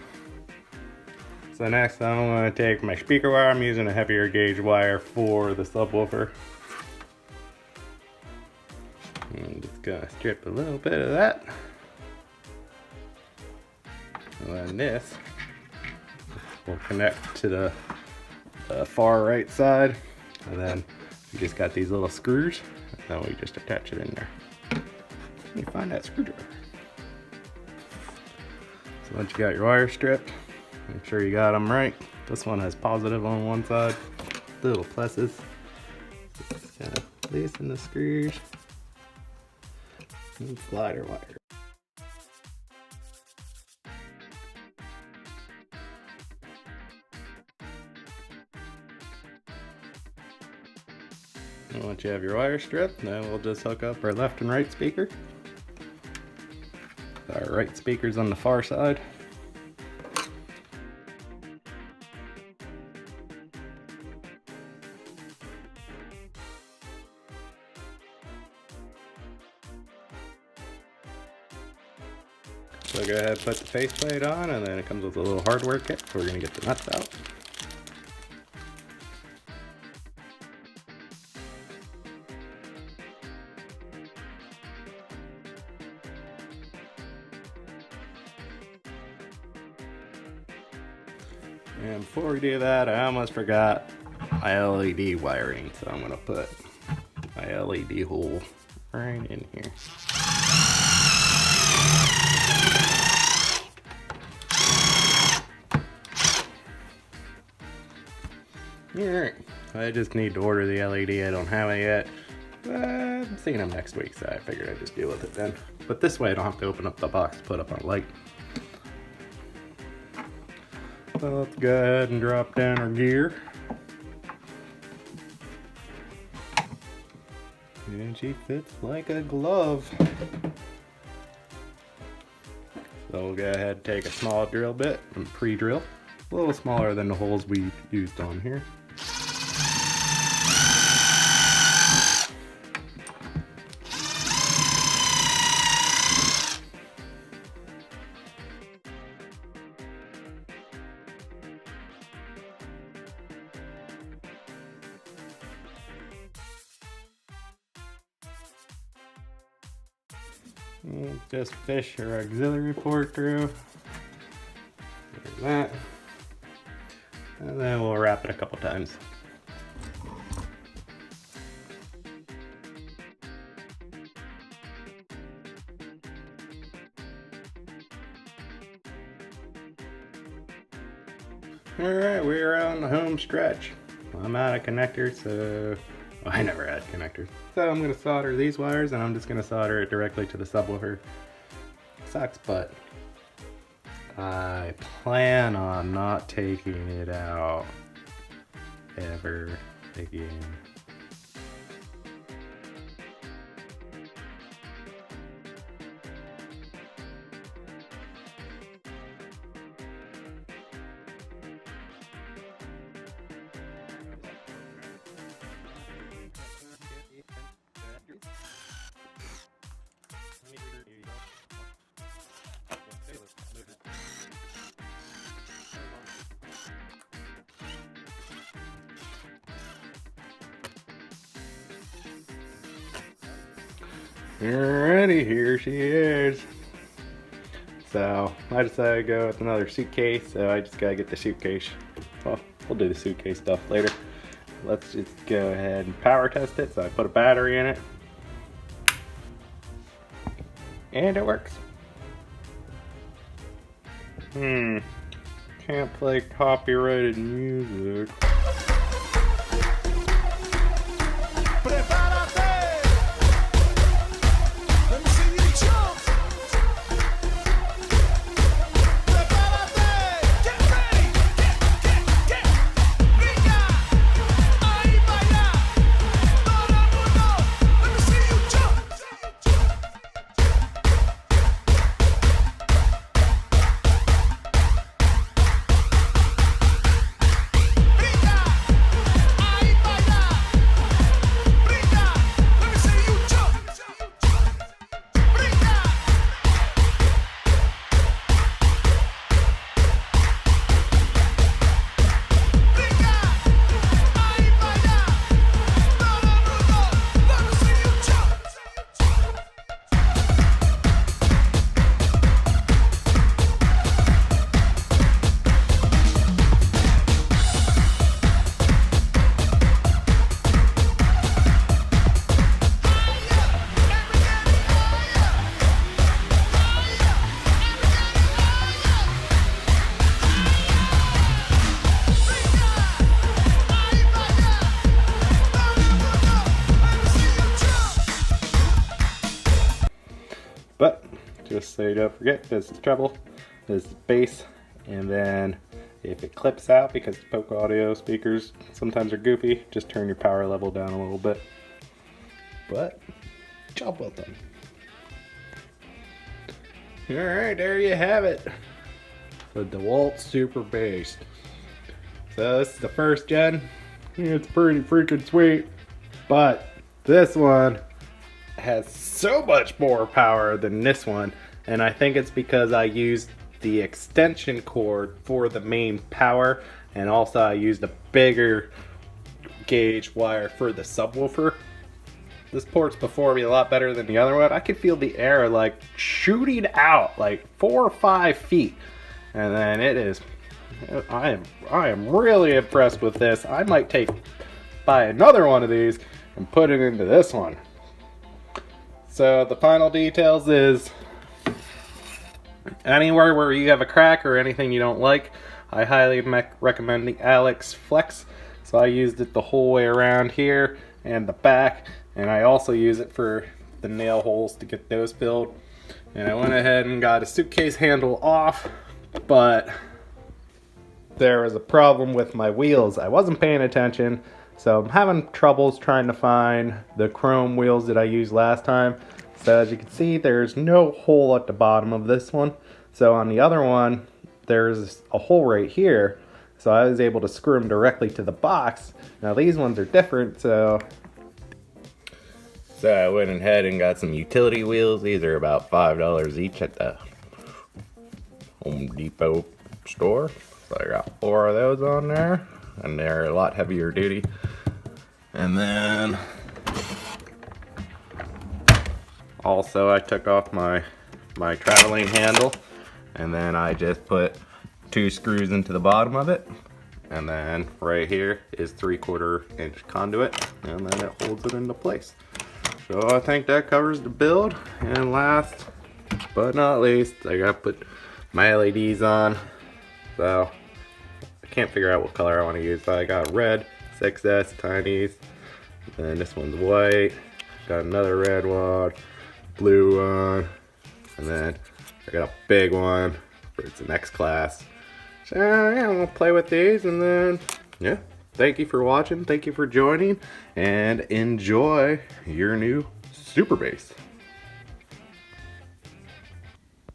S1: So next I'm going to take my speaker wire. I'm using a heavier gauge wire for the subwoofer. I'm just going to strip a little bit of that. And then this will connect to the far right side. And then we just got these little screws. And then we just attach it in there. Let me find that screwdriver. So once you got your wires stripped, make sure you got them right. This one has positive on one side, little pluses. Just kind of loosen the screws and slide our wire. And once you have your wire stripped, then we'll just hook up our left and right speaker. Our right speaker's on the far side. So go ahead and put the faceplate on, and then it comes with a little hardware kit, so we're going to get the nuts out. And before we do that, I almost forgot my LED wiring, so I'm going to put my LED hole right in here. Alright, I just need to order the LED. I don't have it yet. I'm seeing them next week, so I figured I'd just deal with it then. But this way I don't have to open up the box to put up a light. So let's go ahead and drop down our gear. And she fits like a glove. So we'll go ahead and take a small drill bit and pre-drill. A little smaller than the holes we used on here. And just fish our auxiliary port through. Like that. And then we'll wrap it a couple times. Alright, we're on the home stretch. I'm out of connectors, so I never had connectors. So I'm going to solder these wires, and I'm just going to solder it directly to the subwoofer. Sucks, but I plan on not taking it out ever again. Alrighty, here she is. So I decided to go with another suitcase, so I just gotta get the suitcase. Well, we'll do the suitcase stuff later. Let's just go ahead and power test it. So I put a battery in it. And it works. Can't play copyrighted music. But just so you don't forget, this is treble, this is bass, and then if it clips out, because the Poke Audio speakers sometimes are goofy, just turn your power level down a little bit. But job well done. Alright, there you have it. The Dewalt Super Bass. So this is the first gen. It's pretty freaking sweet. But this one has so much more power than this one, and I think it's because I used the extension cord for the main power, and also I used a bigger gauge wire for the subwoofer. This port's performing a lot better than the other one. I could feel the air like shooting out like 4 or 5 feet, and then it is. I am really impressed with this. I might buy another one of these and put it into this one. So the final details is anywhere where you have a crack or anything you don't like, I highly recommend the Alex Flex. So I used it the whole way around here and the back, and I also use it for the nail holes to get those filled. And I went ahead and got a suitcase handle off, but there was a problem with my wheels. I wasn't paying attention. So I'm having troubles trying to find the chrome wheels that I used last time. So as you can see, there's no hole at the bottom of this one. So on the other one, there's a hole right here. So I was able to screw them directly to the box. Now these ones are different, so I went ahead and got some utility wheels. These are about $5 each at the Home Depot store. So I got 4 of those on there, and they're a lot heavier duty. And then also I took off my traveling handle, and then I just put 2 screws into the bottom of it, and then right here is 3/4 inch conduit, and then it holds it into place. So I think that covers the build. And last but not least, I gotta put my LEDs on. So I can't figure out what color I want to use. So I got red 6S Tiny's, and this one's white. Got another red one, blue one, and then I got a big one for its next class. So yeah, I'm gonna play with these, and then yeah. Thank you for watching. Thank you for joining, and enjoy your new Super Bass.